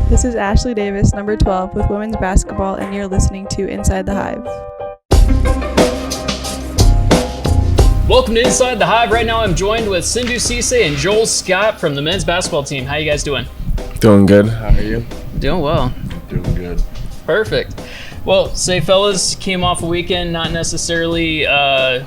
This is Ashley Davis, number 12, with women's basketball, and you're listening to Inside the Hive. Welcome to Inside the Hive. Right now I'm joined with Sindhu Cisse and Joel Scott from the men's basketball team. How you guys doing? Doing good. How are you? Doing well. Doing good. Perfect. Well, say fellas, came off a weekend, not necessarily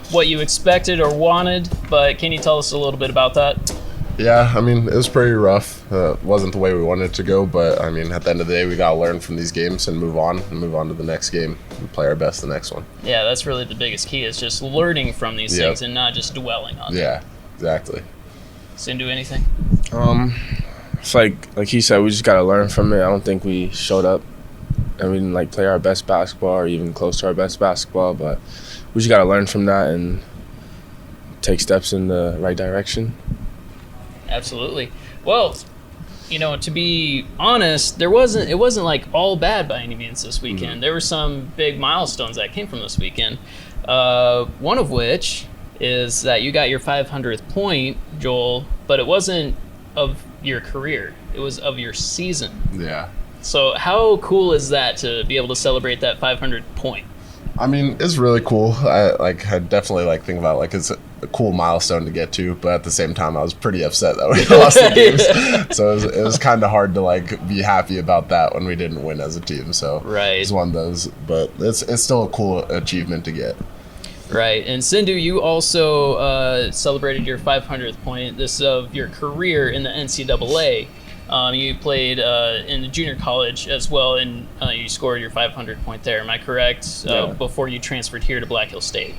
what you expected or wanted, but can you tell us a little bit about that? Yeah, I mean, it was pretty rough. Wasn't the way we wanted it to go, but I mean, at the end of the day, we got to learn from these games and move on to the next game and play our best the next one. Yeah, that's really the biggest key, is just learning from these things and not just dwelling on them. Yeah, exactly. Sindhu, anything? It's like he said, we just got to learn from it. I don't think we showed up and we didn't play our best basketball or even close to our best basketball, but we just got to learn from that and take steps in the right direction. Absolutely. Well, to be honest, it wasn't like all bad by any means this weekend. Mm-hmm. There were some big milestones that came from this weekend. One of which is that you got your 500th point, Joel, but it wasn't of your career. It was of your season. Yeah. So how cool is that to be able to celebrate that 500 point? I mean, it's really cool. I definitely think about it's a cool milestone to get to, but at the same time, I was pretty upset that we lost the games. Yeah. So it was kind of hard to be happy about that when we didn't win as a team. So right. It's one of those, but it's still a cool achievement to get. Right, and Sindhu, you also celebrated your 500th point. This is of your career in the NCAA. You played in the junior college as well, and you scored your 500 point there. Am I correct? Yeah. Before you transferred here to Black Hill State.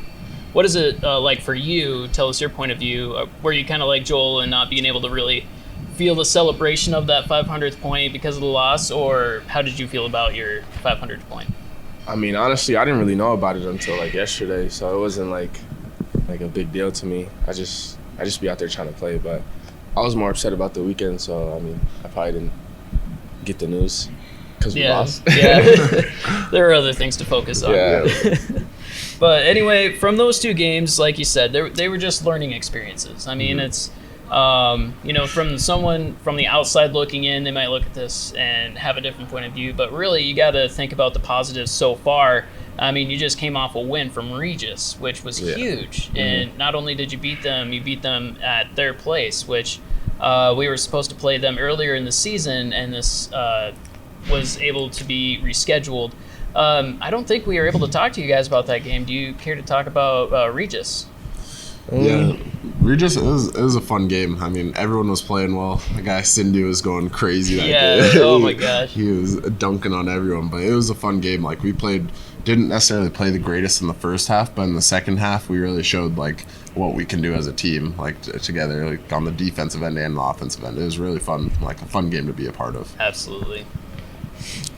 What is it like for you? Tell us your point of view. Were you kind of like Joel and not being able to really feel the celebration of that 500th point because of the loss, or how did you feel about your 500th point? I mean, honestly, I didn't really know about it until yesterday, so it wasn't like a big deal to me. I just be out there trying to play, but I was more upset about the weekend, so I mean, I probably didn't get the news because we lost. Yeah, there are other things to focus on. Yeah. But anyway, from those two games, like you said, they were just learning experiences. I mean, it's from someone from the outside looking in, they might look at this and have a different point of view, but really you got to think about the positives so far. I mean, you just came off a win from Regis, which was huge. Mm-hmm. And not only did you beat them at their place, which we were supposed to play them earlier in the season, and this was able to be rescheduled. I don't think we were able to talk to you guys about that game. Do you care to talk about Regis? Yeah, Regis, it was a fun game. I mean, everyone was playing well. The guy Sindhu was going crazy that day. Oh my gosh. He was dunking on everyone, but it was a fun game. We didn't necessarily play the greatest in the first half, but in the second half, we really showed what we can do as a team, together, on the defensive end and the offensive end. It was really fun, a fun game to be a part of. Absolutely.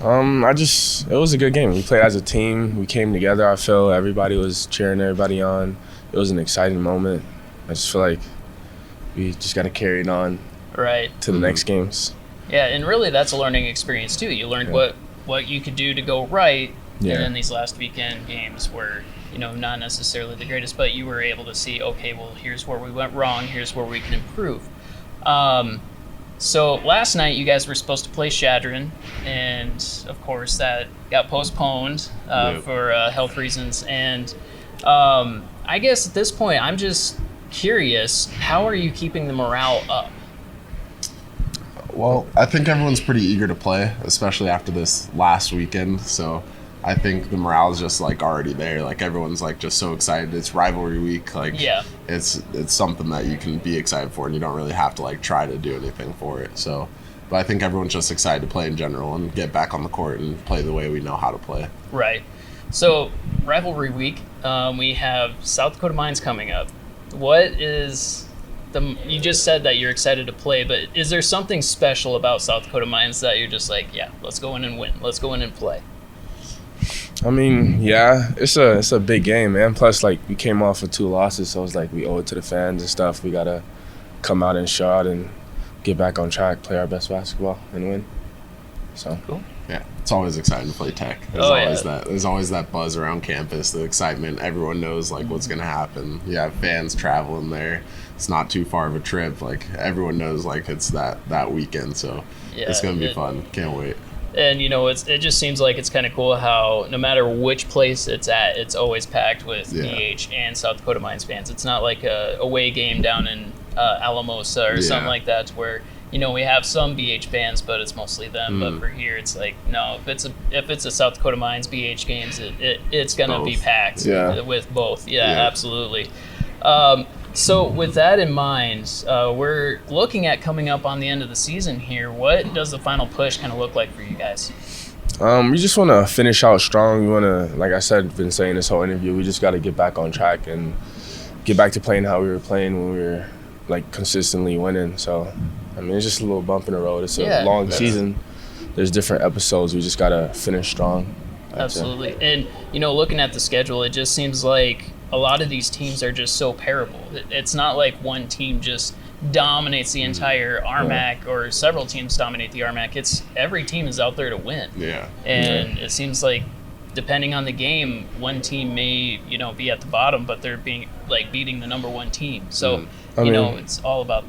It was a good game. We played as a team. We came together. I feel everybody was cheering everybody on. It was an exciting moment. I just feel like we just got to carry it on to the next games. Yeah, and really that's a learning experience too. You learned what you could do to go right, and then these last weekend games were, not necessarily the greatest, but you were able to see, okay, well, here's where we went wrong, here's where we can improve. So last night you guys were supposed to play Chadron, and of course that got postponed for health reasons. And I guess at this point I'm just curious, how are you keeping the morale up? Well, I think everyone's pretty eager to play, especially after this last weekend. So I think the morale is just already there. Everyone's just so excited. It's rivalry week. It's something that you can be excited for, and you don't really have to try to do anything for it. So, but I think everyone's just excited to play in general and get back on the court and play the way we know how to play. Right. So rivalry week, we have South Dakota Mines coming up. You just said that you're excited to play, but is there something special about South Dakota Mines that you're just let's go in and win, let's go in and play? I mean, yeah, it's a big game, man. Plus, we came off of 2 losses, so it's we owe it to the fans and stuff. We got to come out and show out and get back on track, play our best basketball, and win. So cool. Yeah, it's always exciting to play tech. There's always that buzz around campus, the excitement. Everyone knows like what's gonna happen. You have fans traveling there. It's not too far of a trip. Like everyone knows like it's that weekend, so it's gonna be fun. Can't wait. And it just seems like it's kind of cool how no matter which place it's at, it's always packed with BH and South Dakota Mines fans. It's not like a away game down in Alamosa or something like that, where we have some BH fans, but it's mostly them. But for here, it's like no, if it's a South Dakota Mines BH games, it's gonna be packed with both. Yeah. Absolutely. So with that in mind, we're looking at coming up on the end of the season here. What does the final push kind of look like for you guys? We just want to finish out strong. We want to, like I said, been saying this whole interview, we just got to get back on track and get back to playing how we were playing when we were like consistently winning. So, I mean, it's just a little bump in the road. It's a long season. There's different episodes. We just got to finish strong. Absolutely. And, looking at the schedule, it just seems like a lot of these teams are just so parable. It's not like one team just dominates the entire RMAC or several teams dominate the RMAC. It's every team is out there to win. Yeah. And it seems like depending on the game, one team may, be at the bottom, but they're beating the number one team. So, it's all about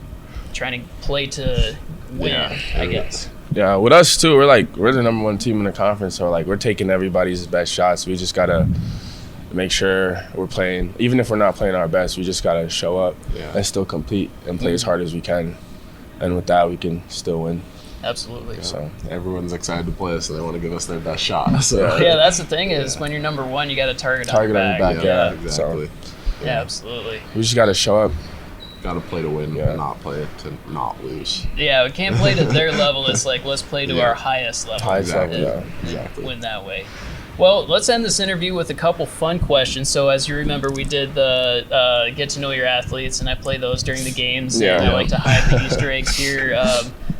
trying to play to win, I guess. Yeah, with us too, we're the number one team in the conference, so we're taking everybody's best shots. We just gotta make sure we're playing, even if we're not playing our best, we just gotta show up and still compete and play as hard as we can. And with that, we can still win. Absolutely. So everyone's excited to play us, so they want to give us their best shot. So that's the thing is when you're number one, you got to target on your back. Yeah, exactly. So, absolutely. We just got to show up. Got to play to win, not play to not lose. Yeah, we can't play to their level. It's like let's play to our highest level. Exactly. Win that way. Well, let's end this interview with a couple fun questions. So as you remember, we did the get to know your athletes, and I play those during the games. And I like to hide the Easter eggs here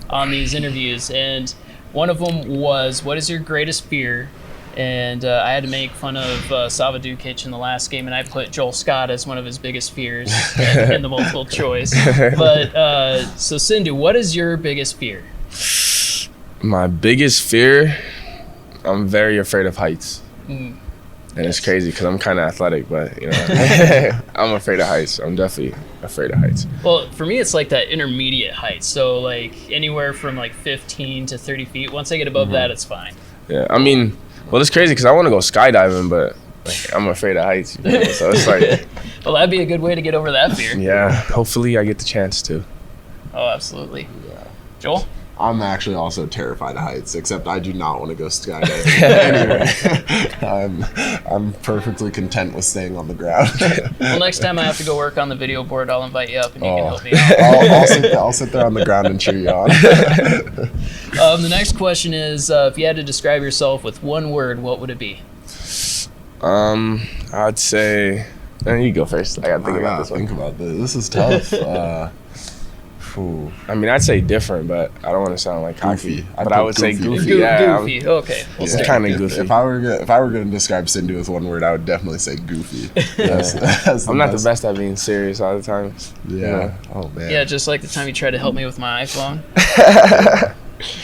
on these interviews. And one of them was, what is your greatest fear? And I had to make fun of Sava Dukic in the last game, and I put Joel Scott as one of his biggest fears in the multiple choice. But so Sindhu, what is your biggest fear? My biggest fear, I'm very afraid of heights. And it's crazy because I'm kind of athletic, but I'm afraid of heights. I'm definitely afraid of heights. Well, for me, it's like that intermediate height. So like anywhere from like 15 to 30 feet. Once I get above that, it's fine. Yeah, I mean, well, it's crazy because I want to go skydiving, but I'm afraid of heights. So it's like, well, that'd be a good way to get over that fear. Yeah, hopefully I get the chance to. Oh, absolutely. Yeah. Joel? I'm actually also terrified of heights, except I do not want to go skydiving. Anyway, I'm perfectly content with staying on the ground. Well, next time I have to go work on the video board, I'll invite you up and you can help me out. I'll sit there on the ground and cheer you on. The next question is, if you had to describe yourself with one word, what would it be? I'd say, you go first. I gotta think about this one. Think about this. This is tough. I mean, I'd say different, but I don't want to sound like goofy. But I would say goofy. Goofy. Okay. It's kind of goofy. If I were going to describe Sindhu with one word, I would definitely say goofy. I'm not the best at being serious all the time. Yeah. Oh man. Yeah, just like the time you tried to help me with my iPhone.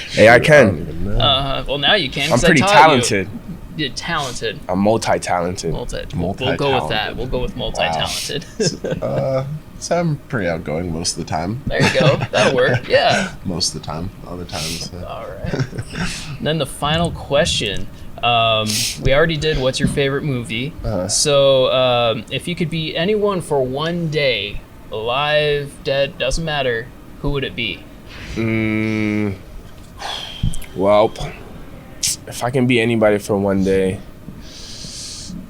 Hey, I can. Well, now you can. I'm pretty talented. You're talented. I'm multi-talented. We'll go with that. We'll go with multi-talented. Wow. So I'm pretty outgoing most of the time. There you go. That'll work. Yeah. Most of the time. Other times. All right. And then the final question. We already did what's your favorite movie. So if you could be anyone for one day, alive, dead, doesn't matter, who would it be? Well, if I can be anybody for one day,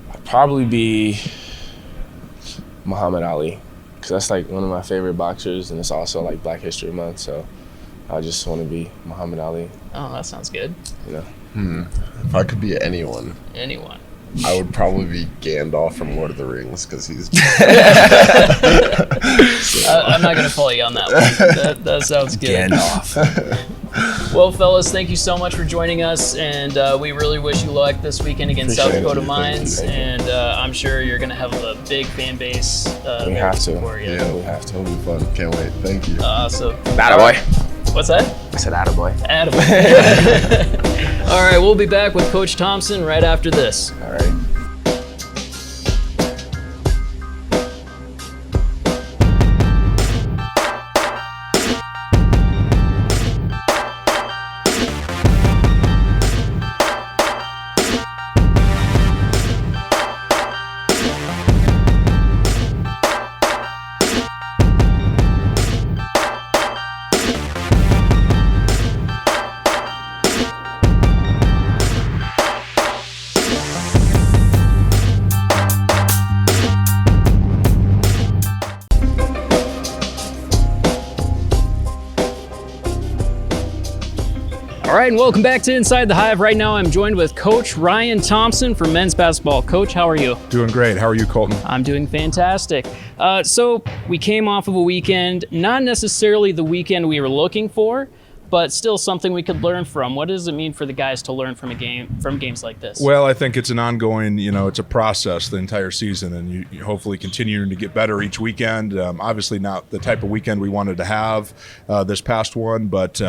I'd probably be Muhammad Ali. Because that's like one of my favorite boxers, and it's also like Black History Month, so I just want to be Muhammad Ali. Oh, that sounds good. If I could be anyone, I would probably be Gandalf from Lord of the Rings, because he's... I'm not going to follow you on that one. That sounds good. Gandalf. Well, fellas, thank you so much for joining us, and we really wish you luck this weekend against South Dakota Mines, and I'm sure you're going to have a big fan base. We have to. Yeah, we have to. It'll be fun. Can't wait. Thank you. Awesome. Attaboy. What's that? I said attaboy. Attaboy. All right, we'll be back with Coach Thompson right after this. All right. All right, and welcome back to Inside the Hive. Right now, I'm joined with Coach Ryan Thompson for men's basketball. Coach, how are you? Doing great. How are you, Colton? I'm doing fantastic. So we came off of a weekend, not necessarily the weekend we were looking for, but still something we could learn from. What does it mean for the guys to learn from games like this? Well, I think it's an ongoing, it's a process the entire season, and you hopefully continuing to get better each weekend. Obviously not the type of weekend we wanted to have this past one, but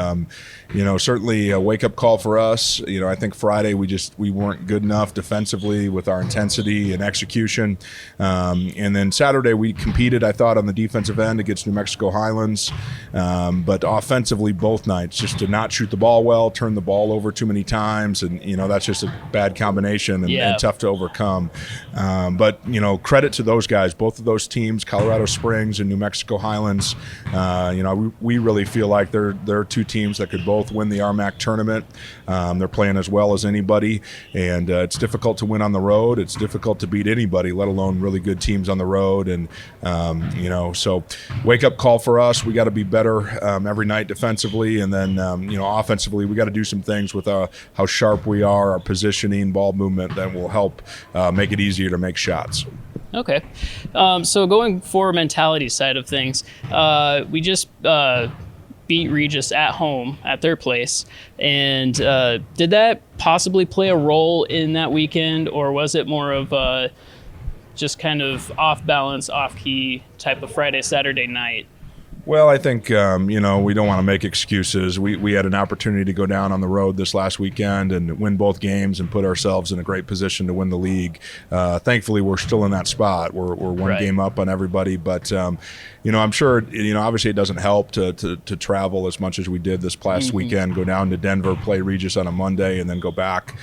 certainly a wake-up call for us. I think Friday we weren't good enough defensively with our intensity and execution. And then Saturday we competed, I thought, on the defensive end against New Mexico Highlands, but offensively both nights, just to not shoot the ball well, turn the ball over too many times, and that's just a bad combination and tough to overcome. But credit to those guys, both of those teams, Colorado Springs and New Mexico Highlands. We really feel like they're two teams that could both win the RMAC tournament. They're playing as well as anybody, and it's difficult to win on the road. It's difficult to beat anybody, let alone really good teams on the road. And so wake up call for us. We got to be better every night defensively, and then offensively we got to do some things with how sharp we are, our positioning, ball movement that will help make it easier to make shots. Okay. So going for mentality side of things, we just beat Regis at home at their place. And did that possibly play a role in that weekend, or was it more of just kind of off balance, off key type of Friday, Saturday night? Well, I think, we don't want to make excuses. We had an opportunity to go down on the road this last weekend and win both games and put ourselves in a great position to win the league. Thankfully, we're still in that spot. We're one game up on everybody. But, I'm sure, obviously it doesn't help to travel as much as we did this past weekend, go down to Denver, play Regis on a Monday, and then go back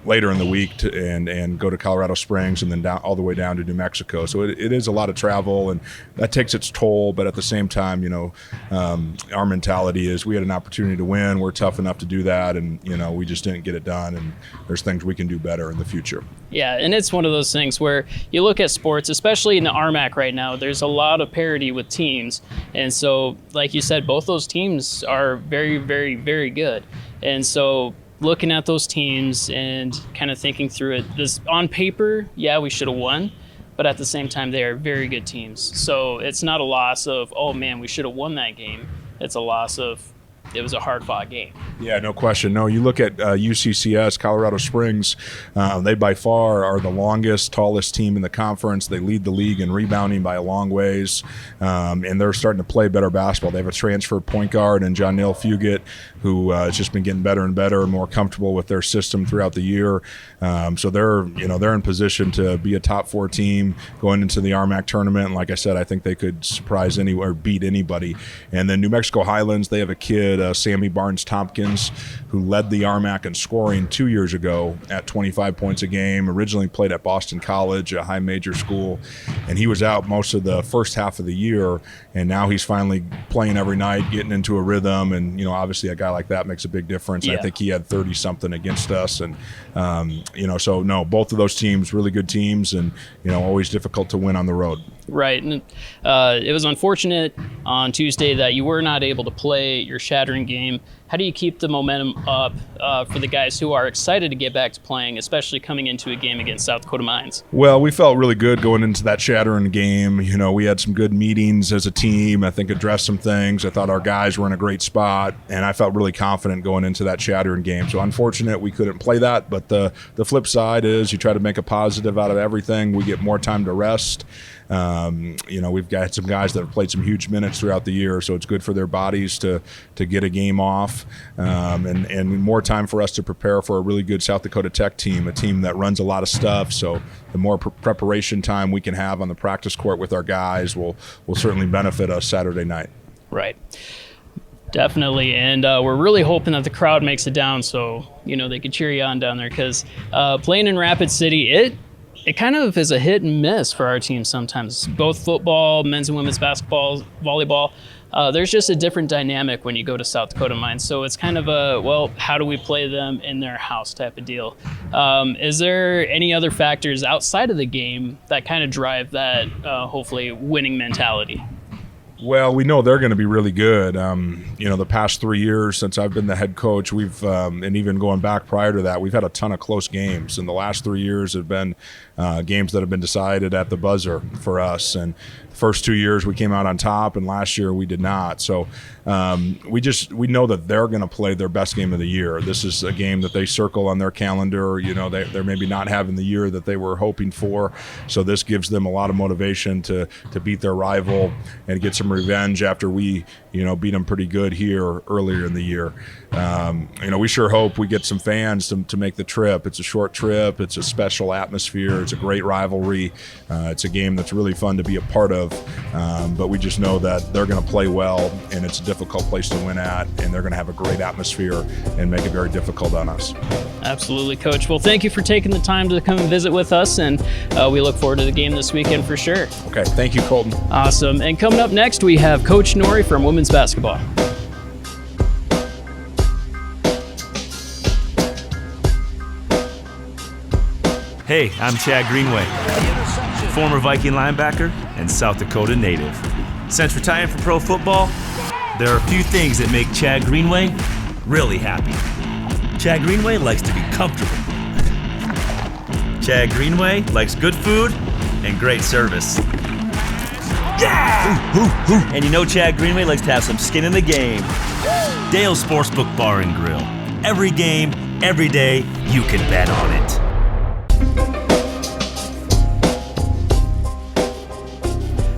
later in the week and go to Colorado Springs and then all the way down to New Mexico. So it is a lot of travel, and that takes its toll. But at the same time, our mentality is we had an opportunity to win. We're tough enough to do that, and we just didn't get it done, and there's things we can do better in the future. Yeah, and it's one of those things where you look at sports, especially in the RMAC right now, there's a lot of parity with teams, and so like you said, both those teams are very, very, very good. And so looking at those teams and kind of thinking through it, this on paper, we should have won, but at the same time, they are very good teams. So it's not a loss of, oh man, we should have won that game. It's a loss of, it was a hard-fought game. Yeah, no question. No, you look at UCCS, Colorado Springs, they by far are the longest, tallest team in the conference. They lead the league in rebounding by a long ways, and they're starting to play better basketball. They have a transfer point guard in John Neil Fugit, who has just been getting better and better and more comfortable with their system throughout the year. So they're in position to be a top 4 team going into the RMAC tournament. And like I said, I think they could surprise or beat anybody. And then New Mexico Highlands, they have a kid, Sammy Barnes-Tompkins, who led the RMAC in scoring 2 years ago at 25 points a game, originally played at Boston College, a high major school, and he was out most of the first half of the year, and now he's finally playing every night, getting into a rhythm, and obviously a guy like that makes a big difference. I think he had 30-something against us, and so no, both of those teams, really good teams, and always difficult to win on the road. Right, and it was unfortunate on Tuesday that you were not able to play your Chadron game. How do you keep the momentum up for the guys who are excited to get back to playing, especially coming into a game against South Dakota Mines? Well, we felt really good going into that Chadron game. We had some good meetings as a team. I think addressed some things. I thought our guys were in a great spot, and I felt really confident going into that Chadron game. So unfortunate we couldn't play that, but the flip side is you try to make a positive out of everything. We get more time to rest. We've got some guys that have played some huge minutes throughout the year, so it's good for their bodies to get a game off, and more time for us to prepare for a really good South Dakota Tech team, a team that runs a lot of stuff. So the more preparation time we can have on the practice court with our guys will certainly benefit us Saturday night. Right. Definitely, and we're really hoping that the crowd makes it down so, they can cheer you on down there, because playing in Rapid City, it kind of is a hit and miss for our team sometimes. Both football, men's and women's basketball, volleyball, there's just a different dynamic when you go to South Dakota Mines. So it's kind of how do we play them in their house type of deal. Is there any other factors outside of the game that kind of drive that, hopefully, winning mentality? Well, we know they're going to be really good. The past 3 years since I've been the head coach, we've and even going back prior to that, we've had a ton of close games. And the last 3 years have been games that have been decided at the buzzer for us. And the first 2 years we came out on top, and last year we did not. So we know that they're going to play their best game of the year. This is a game that they circle on their calendar. They're maybe not having the year that they were hoping for. So this gives them a lot of motivation to beat their rival and get some revenge after we beat them pretty good here earlier in the year. We sure hope we get some fans to make the trip. It's a short trip. It's a special atmosphere. It's a great rivalry. It's a game that's really fun to be a part of. But we just know that they're going to play well, and it's a difficult place to win at, and they're going to have a great atmosphere and make it very difficult on us. Absolutely, Coach. Well, thank you for taking the time to come and visit with us, and we look forward to the game this weekend for sure. Okay, thank you, Colton. Awesome. And coming up next, we have Coach Nore from women's basketball. Hey, I'm Chad Greenway, former Viking linebacker and South Dakota native. Since retiring from pro football, there are a few things that make Chad Greenway really happy. Chad Greenway likes to be comfortable. Chad Greenway likes good food and great service. Yeah! And Chad Greenway likes to have some skin in the game. Dale's Sportsbook Bar and Grill. Every game, every day, you can bet on it.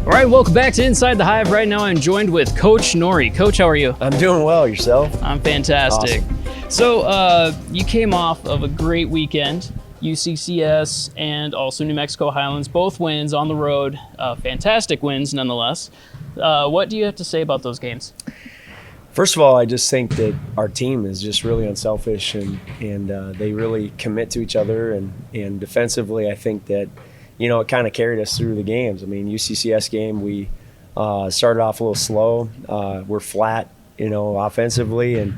All right, welcome back to Inside the Hive. Right now I'm joined with Coach Nore. Coach, how are you? I'm doing well. Yourself? I'm fantastic. Awesome. So you came off of a great weekend, UCCS and also New Mexico Highlands, both wins on the road, fantastic wins nonetheless. What do you have to say about those games? First of all, I just think that our team is just really unselfish and they really commit to each other. And defensively, I think that, it kind of carried us through the games. I mean, UCCS game, we started off a little slow. We're flat, offensively. And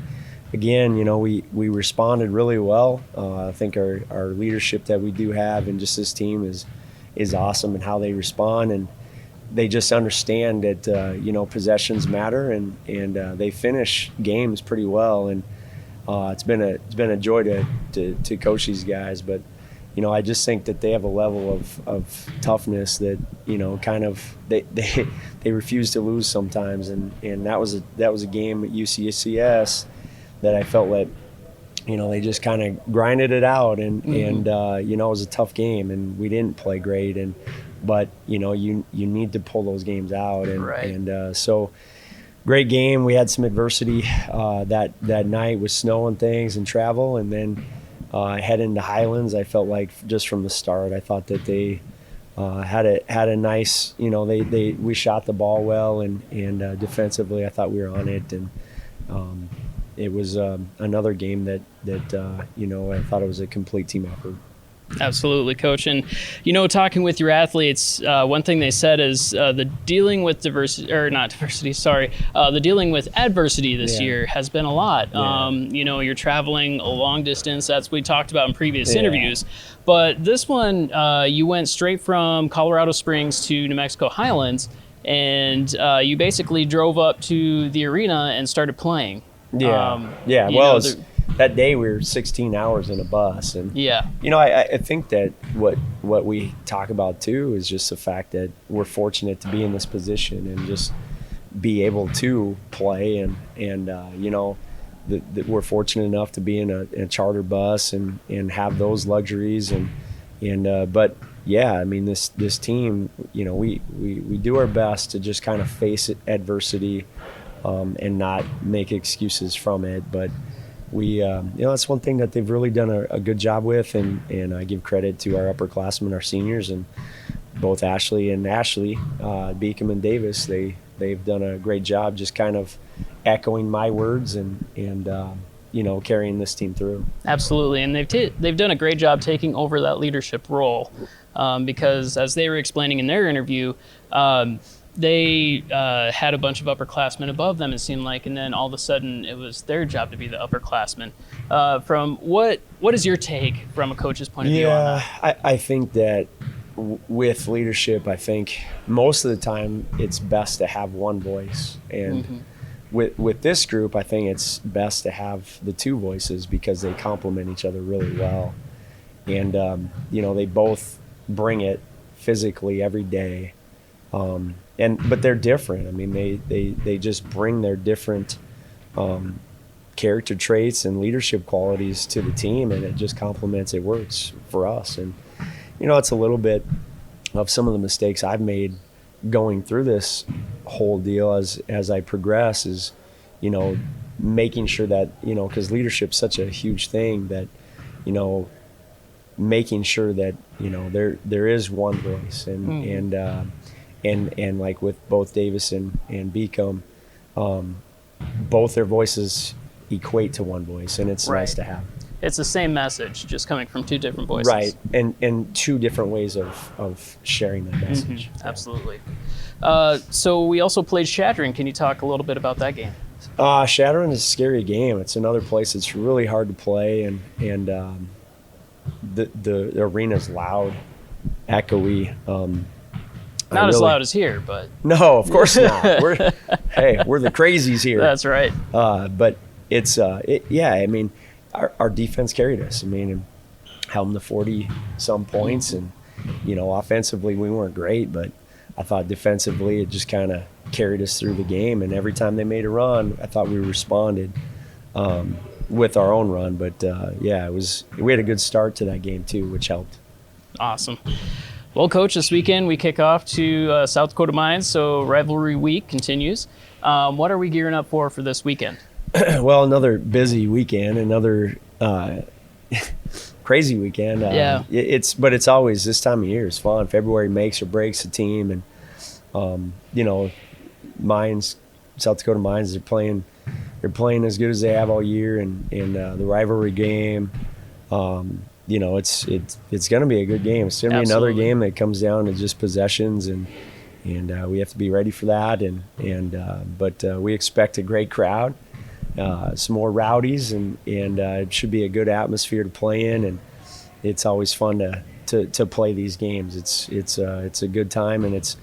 again, we responded really well. I think our leadership that we do have and just this team is awesome, and how they respond. And they just understand that, possessions matter, and they finish games pretty well. And it's been a joy to coach these guys. But, I just think that they have a level of toughness that, kind of they refuse to lose sometimes. And that was a game at UCCS that I felt like, they just kind of grinded it out. And it was a tough game, and we didn't play great. But you need to pull those games out, and so great game. We had some adversity that night with snow and things and travel, and then head into Highlands. I felt like just from the start, I thought that they had a nice, we shot the ball well, and defensively, I thought we were on it, and it was another game that I thought it was a complete team effort. Absolutely, Coach. And, talking with your athletes, one thing they said is the dealing with the dealing with adversity this year has been a lot. Yeah. You're traveling a long distance. That's what we talked about in previous interviews. But this one, you went straight from Colorado Springs to New Mexico Highlands, and you basically drove up to the arena and started playing. That day we were 16 hours in a bus, and I think that what we talk about too is just the fact that we're fortunate to be in this position and just be able to play, and that we're fortunate enough to be in a charter bus and have those luxuries, but yeah, I mean, this team, we do our best to just kind of face adversity and not make excuses from it. But we, that's one thing that they've really done a good job with, and I give credit to our upperclassmen, our seniors, and both Ashley, Beacom and Davis. They've done a great job just kind of echoing my words and carrying this team through. Absolutely, and they've done a great job taking over that leadership role, because as they were explaining in their interview, they had a bunch of upperclassmen above them, it seemed like, and then all of a sudden it was their job to be the upperclassmen. From what is your take from a coach's point of view on that? I think that with leadership, I think most of the time it's best to have one voice, and with this group, I think it's best to have the two voices because they complement each other really well, and they both bring it physically every day, but they're different. I mean, they just bring their different character traits and leadership qualities to the team, and it just complements. It works for us, and it's a little bit of some of the mistakes I've made going through this whole deal as I progress is, making sure that, because leadership's such a huge thing that, making sure that, there is one voice and like with both Davis and Beacom, both their voices equate to one voice, and it's nice to have. It's the same message, just coming from two different voices. Right, and two different ways of sharing that message. Yeah. Absolutely. So we also played Chadron. Can you talk a little bit about that game? Chadron is a scary game. It's another place that's really hard to play, and the arena's loud, echoey. Not as loud as here, but... No, of course not. We're the crazies here. That's right. But it's, I mean... Our defense carried us. I mean, and held them to 40-some points, and offensively we weren't great, but I thought defensively it just kind of carried us through the game. And every time they made a run, I thought we responded with our own run. But we had a good start to that game too, which helped. Awesome. Well, Coach, this weekend we kick off to South Dakota Mines, so rivalry week continues. What are we gearing up for this weekend? Well, another busy weekend, another crazy weekend. It's always this time of year. It's fun. February makes or breaks a team, and Mines, South Dakota Mines, they're playing as good as they have all year, and the rivalry game. It's going to be a good game. It's going to be another game that comes down to just possessions, and we have to be ready for that. But we expect a great crowd. Some more rowdies, and it should be a good atmosphere to play in, and it's always fun to play these games. It's a good time, and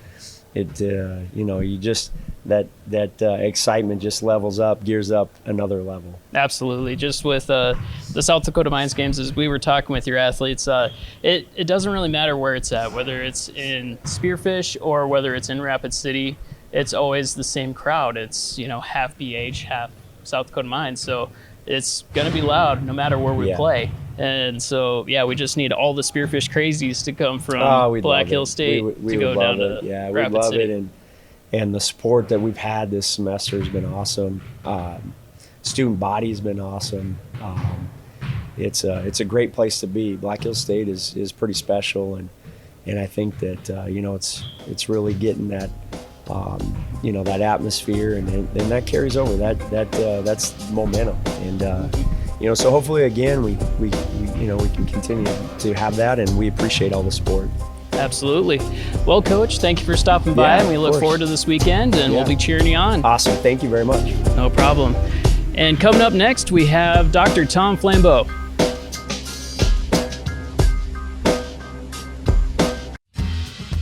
that excitement just levels up, gears up another level. Absolutely. Just with the South Dakota Mines games, as we were talking with your athletes, it doesn't really matter where it's at, whether it's in Spearfish or whether it's in Rapid City. It's always the same crowd. It's half BH, half South Dakota Mines, so it's gonna be loud no matter where we play. And so we just need all the Spearfish crazies to come from Black Hill State to go down to Rapid City. It, and the support that we've had this semester has been awesome. Student body's been awesome. It's a great place to be. Black Hill State is pretty special, and I think that it's really getting that. That atmosphere, and that carries over. That's momentum, and so hopefully again we can continue to have that, and we appreciate all the support. Absolutely. Well, Coach, thank you for stopping by, and we look forward to this weekend, and we'll be cheering you on. Awesome. Thank you very much. No problem. And coming up next, we have Dr. Thom Flamboe.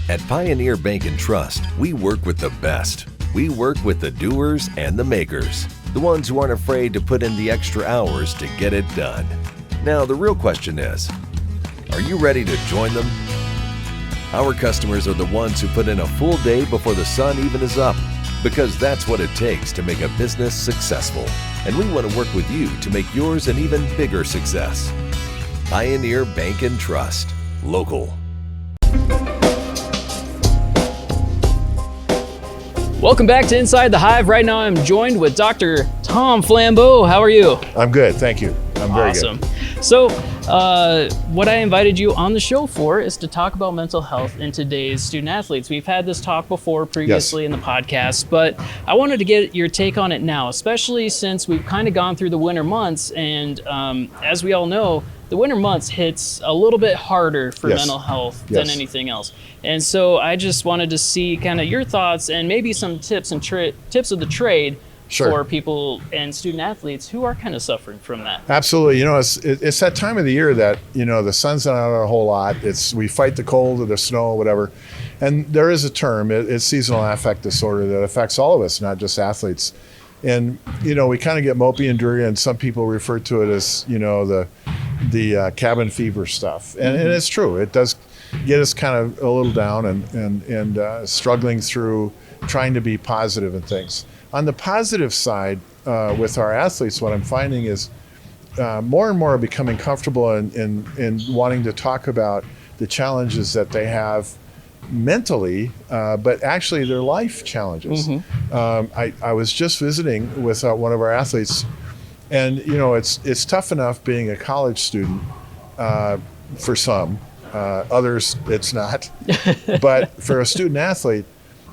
At Pioneer Bank and Trust, we work with the best. We work with the doers and the makers, the ones who aren't afraid to put in the extra hours to get it done. Now, the real question is, are you ready to join them? Our customers are the ones who put in a full day before the sun even is up, because that's what it takes to make a business successful. And we want to work with you to make yours an even bigger success. Pioneer Bank and Trust. Local. Welcome back to Inside the Hive. Right now I'm joined with Dr. Thom Flamboe. How are you? I'm good, thank you. I'm very Awesome. good. So, what I invited you on the show for is to talk about mental health in today's student athletes. We've had this talk before previously in the podcast, but I wanted to get your take on it now, especially since we've kind of gone through the winter months, and as we all know, the winter months hits a little bit harder for mental health than anything else. And so I just wanted to see kind of your thoughts and maybe some tips and tips of the trade for people and student athletes who are kind of suffering from that. Absolutely. You know, it's that time of the year that, you know, the sun's not out a whole lot. We fight the cold or the snow or whatever. And there is a term, it's seasonal affect disorder, that affects all of us, not just athletes. And, you know, we kind of get mopey and dreary, and some people refer to it as, you know, the cabin fever stuff. And it's true. It does get us kind of a little down and struggling through trying to be positive and things. On the positive side, with our athletes, what I'm finding is more and more are becoming comfortable in wanting to talk about the challenges that they have mentally, but actually their life challenges. I was just visiting with one of our athletes, and you know, it's tough enough being a college student for some. Others, it's not. But for a student athlete,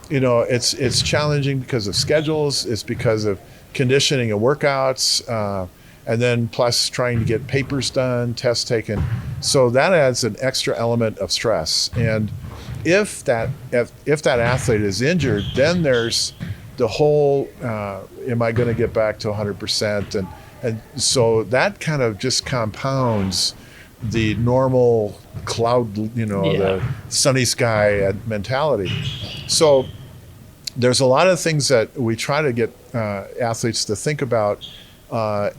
you know, it's challenging because of schedules. It's because of conditioning and workouts, and then plus trying to get papers done, tests taken. So that adds an extra element of stress. And if that athlete is injured, then there's the whole, am I going to get back to 100%? And so that kind of just compounds the normal cloud, you know, the sunny sky mentality. So there's a lot of things that we try to get athletes to think about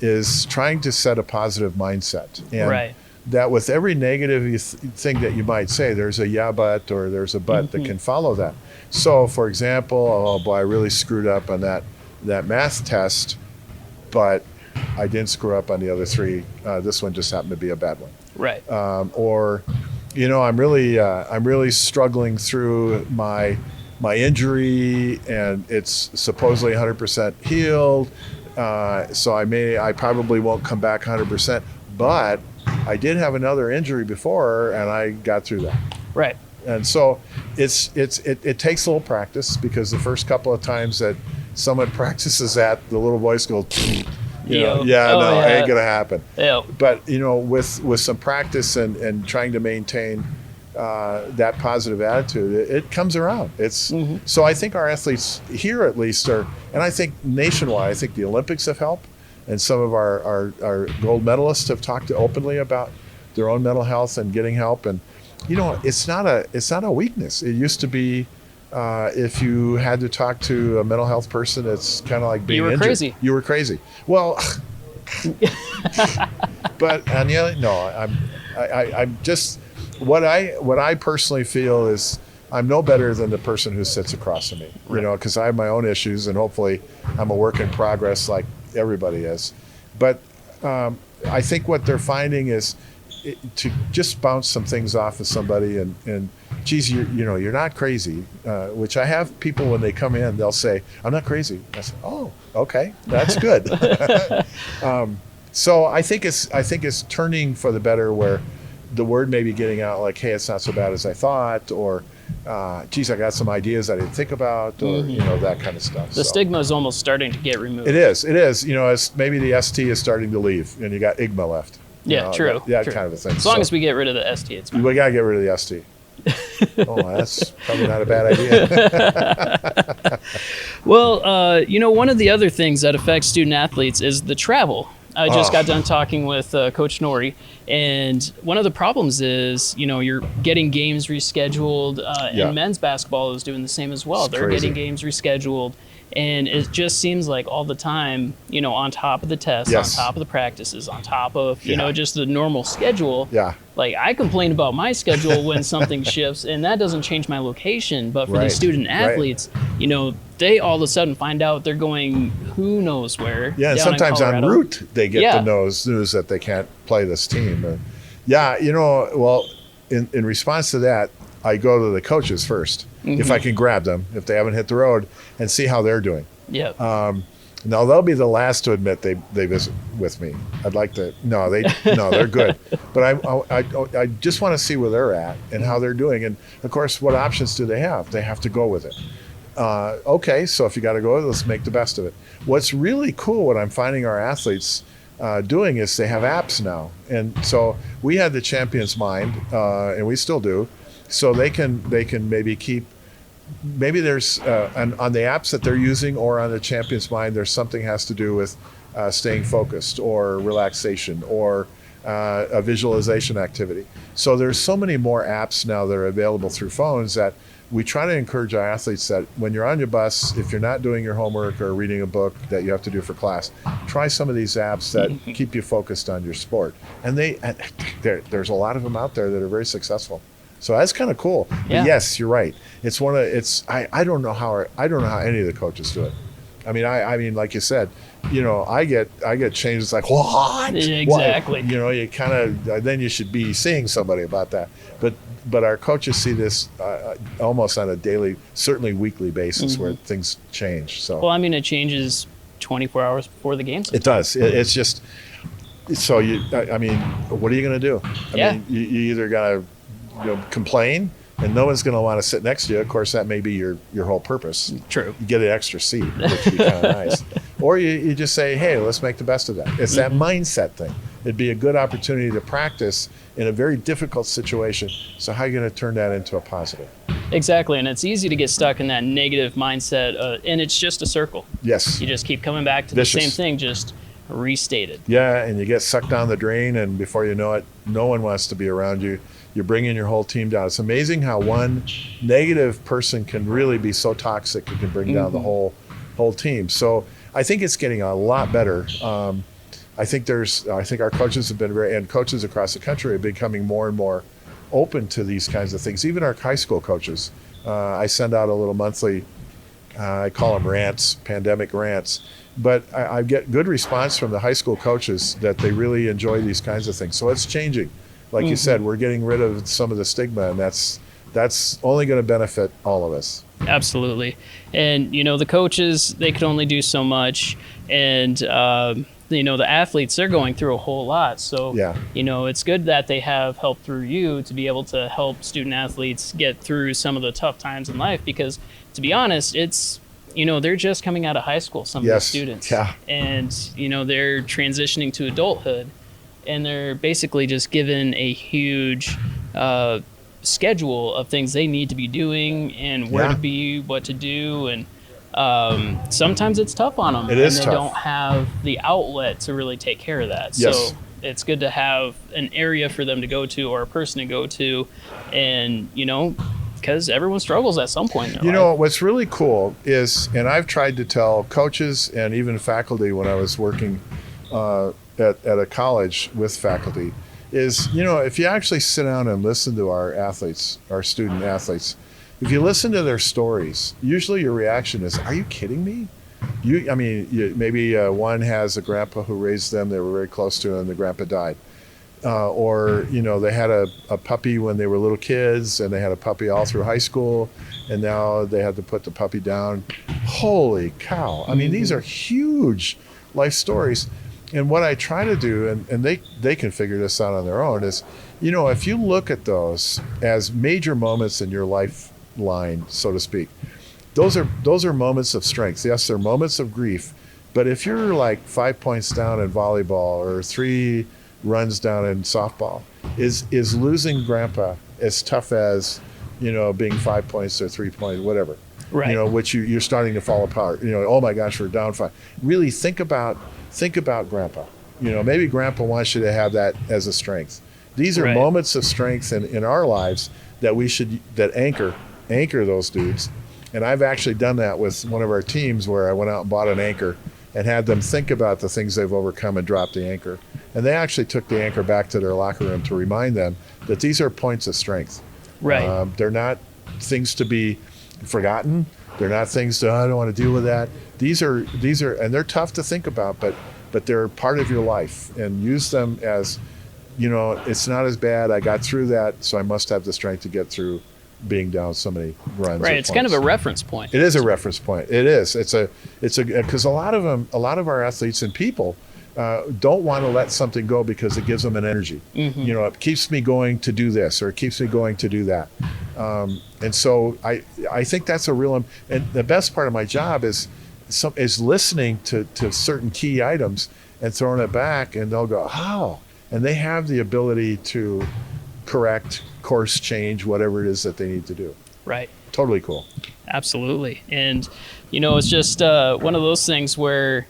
is trying to set a positive mindset. And that with every negative thing that you might say, there's a yeah, but, or there's a but that can follow that. So for example, oh boy, I really screwed up on that math test, but I didn't screw up on the other three. This one just happened to be a bad one. Right. Or, you know, I'm really struggling through my injury, and it's supposedly 100% healed. So I probably won't come back 100%, but I did have another injury before, and I got through that. Right. And so it takes a little practice, because the first couple of times that someone practices that, the little voice goes, ain't gonna happen. But you know, with some practice and trying to maintain that positive attitude, it comes around. So I think our athletes here at least are, and I think nationwide, I think the Olympics have helped, and some of our gold medalists have talked openly about their own mental health and getting help. And you know, it's not a weakness. It used to be, if you had to talk to a mental health person, it's kind of like being injured. Crazy. You were crazy. Well, but on the other, no, I'm just, what I personally feel is I'm no better than the person who sits across from me, you know, because I have my own issues, and hopefully I'm a work in progress like everybody is. But I think what they're finding is to just bounce some things off of somebody, and geez, you're not crazy, which I have people when they come in, they'll say, I'm not crazy. I say, oh, okay, that's good. So I think it's turning for the better, where the word may be getting out like, hey, it's not so bad as I thought, or geez, I got some ideas I didn't think about, or you know, that kind of stuff. The stigma is almost starting to get removed. It is. You know, as maybe the ST is starting to leave, and you got IGMA left. Yeah, true. That kind of a thing. As long as we get rid of the ST, it's fine. We got to get rid of the ST. Oh, that's probably not a bad idea. Well, you know, one of the other things that affects student athletes is the travel. I just got done talking with Coach Nore, and one of the problems is, you know, you're getting games rescheduled, and men's basketball is doing the same as well. They're getting games rescheduled, and it just seems like all the time, you know, on top of the tests, on top of the practices, on top of, you know, just the normal schedule. Like, I complain about my schedule when something shifts, and that doesn't change my location. But for these student athletes, you know, they all of a sudden find out they're going who knows where. Yeah, and sometimes en route they get the news that they can't play this team. You know, well, in response to that, I go to the coaches first, if I can grab them, if they haven't hit the road, and see how they're doing. Yeah. Now they'll be the last to admit they visit with me. I'd like to. No, they're good. But I just want to see where they're at and how they're doing. And of course, what options do they have? They have to go with it. Okay, so if you got to go with it, let's make the best of it. What's really cool, what I'm finding our athletes doing is they have apps now. And so we had the Champion's Mind, and we still do. So they can maybe keep. Maybe there's on the apps that they're using or on the Champion's Mind, there's something has to do with staying focused or relaxation or a visualization activity. So there's so many more apps now that are available through phones that we try to encourage our athletes that when you're on your bus, if you're not doing your homework or reading a book that you have to do for class, try some of these apps that keep you focused on your sport. And there's a lot of them out there that are very successful. So that's kind of cool. Yeah. But yes, you're right. I don't know how any of the coaches do it. I mean, like you said, I get changes like what? Exactly. What? You kind of then you should be seeing somebody about that. But our coaches see this almost on a daily, certainly weekly basis where things change. So well, I mean, it changes 24 hours before the game. It does. It's just so I mean, what are you going to do? I mean, you either got to complain, and no one's going to want to sit next to you. Of course, that may be your whole purpose. True. You get an extra seat, which would be kind of nice. Or you just say, hey, let's make the best of that. It's that mindset thing. It'd be a good opportunity to practice in a very difficult situation. So how are you going to turn that into a positive? Exactly, and it's easy to get stuck in that negative mindset, and it's just a circle. Yes. You just keep coming back to the same thing, just restated. Yeah, and you get sucked down the drain, and before you know it, no one wants to be around you. You're bringing your whole team down. It's amazing how one negative person can really be so toxic it can bring down the whole team. So I think it's getting a lot better. I think our coaches have been and coaches across the country are becoming more and more open to these kinds of things. Even our high school coaches. I send out a little monthly, I call them rants, pandemic rants. But I get good response from the high school coaches that they really enjoy these kinds of things. So it's changing. Like you said, we're getting rid of some of the stigma, and that's only going to benefit all of us. Absolutely. And, the coaches, they could only do so much. And, the athletes, they're going through a whole lot. So, it's good that they have help through you to be able to help student athletes get through some of the tough times in life. Because, to be honest, it's, they're just coming out of high school, some of the students. Yeah. And, they're transitioning to adulthood. And they're basically just given a huge schedule of things they need to be doing and where to be, what to do. And sometimes it's tough on them. It is tough. And they don't have the outlet to really take care of that. Yes. So it's good to have an area for them to go to or a person to go to. And, because everyone struggles at some point in their life. What's really cool is, and I've tried to tell coaches and even faculty when I was working at a college with faculty, is, if you actually sit down and listen to our athletes, our student athletes, if you listen to their stories, usually your reaction is, are you kidding me? Maybe one has a grandpa who raised them, they were very close to him, and the grandpa died. Or they had a puppy when they were little kids, and they had a puppy all through high school, and now they had to put the puppy down. Holy cow. These are huge life stories. And what I try to do, and they can figure this out on their own, is, if you look at those as major moments in your lifeline, so to speak, those are moments of strength. Yes, they're moments of grief. But if you're like 5 points down in volleyball or 3 runs down in softball, is losing grandpa as tough as, being 5 points or 3 points, whatever. Right. Which you're starting to fall apart. Oh my gosh, we're down 5. Really think about grandpa. Maybe grandpa wants you to have that as a strength. These are moments of strength in our lives that anchor those dudes. And I've actually done that with one of our teams where I went out and bought an anchor and had them think about the things they've overcome and dropped the anchor. And they actually took the anchor back to their locker room to remind them that these are points of strength. Right. They're not things to be forgotten. They're not things to, I don't want to deal with that. These are, and they're tough to think about, but they're part of your life, and use them as, it's not as bad. I got through that, so I must have the strength to get through being down so many runs. Right. It's kind of a reference point. It is a reference point. It is. It's a because a lot of our athletes and people don't want to let something go because it gives them an energy. You know, it keeps me going to do this, or it keeps me going to do that. And so I think that's a real. And the best part of my job is listening to certain key items and throwing it back, and they'll go, "How?" And they have the ability to correct, course change, whatever it is that they need to do. Right. Totally cool. Absolutely. And, you know, it's just one of those things where,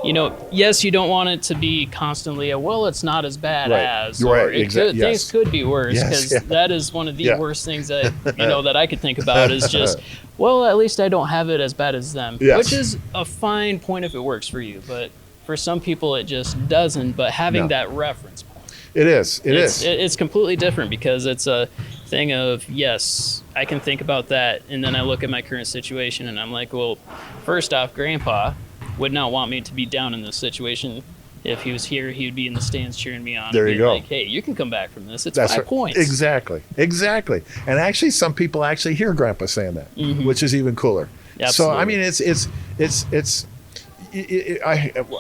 you know, yes, you don't want it to be constantly well, it's not as bad as, or things could be worse, because that is one of the worst things that, you know, that I could think about is just, well, at least I don't have it as bad as them, which is a fine point if it works for you. But for some people, it just doesn't. But having that reference point. It is. It's completely different, because it's a thing of, yes, I can think about that, and then I look at my current situation and I'm like, well, first off, Grandpa would not want me to be down in this situation. If he was here, he would be in the stands cheering me on. There you go. Like, hey, you can come back from this. It's 5 points. Exactly. And actually, some people actually hear Grandpa saying that, which is even cooler. Absolutely. So I mean,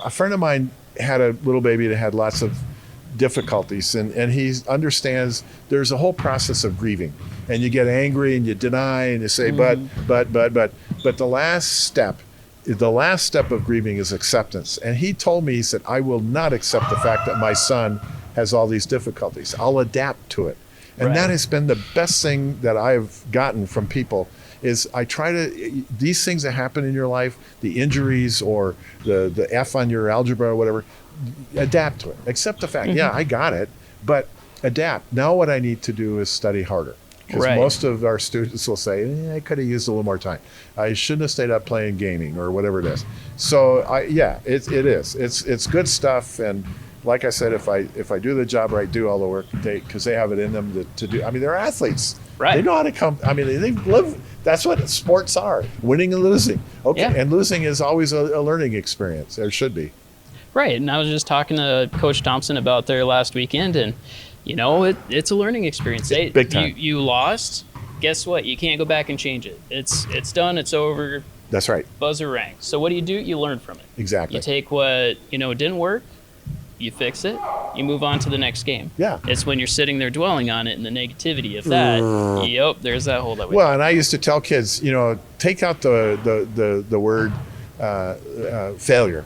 a friend of mine had a little baby that had lots of difficulties, and he understands there's a whole process of grieving, and you get angry and you deny and you say but the last step of grieving is acceptance. And he told me, he said, I will not accept the fact that my son has all these difficulties. I'll adapt to it. And that has been the best thing that I've gotten from people, is I try to, these things that happen in your life, the injuries or the F on your algebra or whatever, adapt to it. Accept the fact, I got it, but adapt. Now what I need to do is study harder. Because most of our students will say, I could have used a little more time. I shouldn't have stayed up playing gaming or whatever it is. So it is. It's good stuff. And like I said, if I do the job right, do all the work, because they have it in them to do. I mean, they're athletes. Right. They know how to come. I mean, they live. That's what sports are: winning and losing. Okay, and losing is always a learning experience. There should be. Right. And I was just talking to Coach Thompson about their last weekend, and you know, it's a learning experience. Big time. You lost. Guess what? You can't go back and change it. It's done. It's over. That's right. Buzzer rang. So what do? You learn from it. Exactly. You take what didn't work. You fix it, you move on to the next game. Yeah. It's when you're sitting there dwelling on it and the negativity of that, there's that hole that we and I used to tell kids, take out the word failure.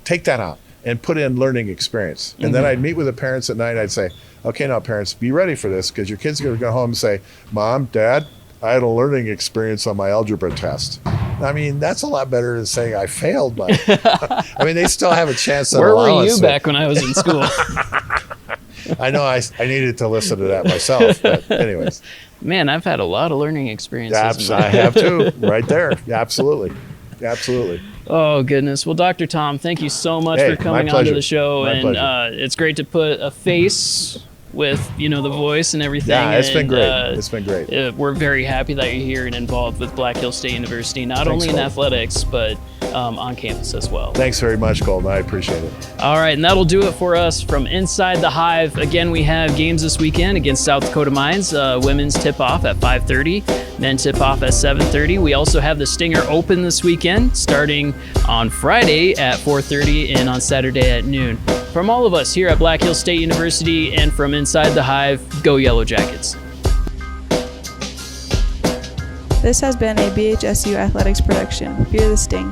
Take that out and put in learning experience. And then I'd meet with the parents at night. I'd say, okay, now parents, be ready for this, because your kids are going to go home and say, Mom, Dad, I had a learning experience on my algebra test. I mean, that's a lot better than saying I failed. But I mean, they still have a chance. Where were you back when I was in school? I know I needed to listen to that myself. But anyways. Man, I've had a lot of learning experiences. I have too, right there. Yeah, absolutely. Oh, goodness. Well, Dr. Thom, thank you so much for coming onto the show. It's great to put a face with the voice and everything. Yeah, it's been great. We're very happy that you're here and involved with Black Hills State University, not only in athletics, but on campus as well. Thanks very much, Colton. I appreciate it. All right, and that'll do it for us from Inside the Hive. Again, we have games this weekend against South Dakota Mines. Women's tip-off at 5:30, men tip-off at 7:30. We also have the Stinger Open this weekend, starting on Friday at 4:30 and on Saturday at noon. From all of us here at Black Hills State University and from Inside the Hive, go Yellow Jackets. This has been a BHSU Athletics production. Fear the Sting.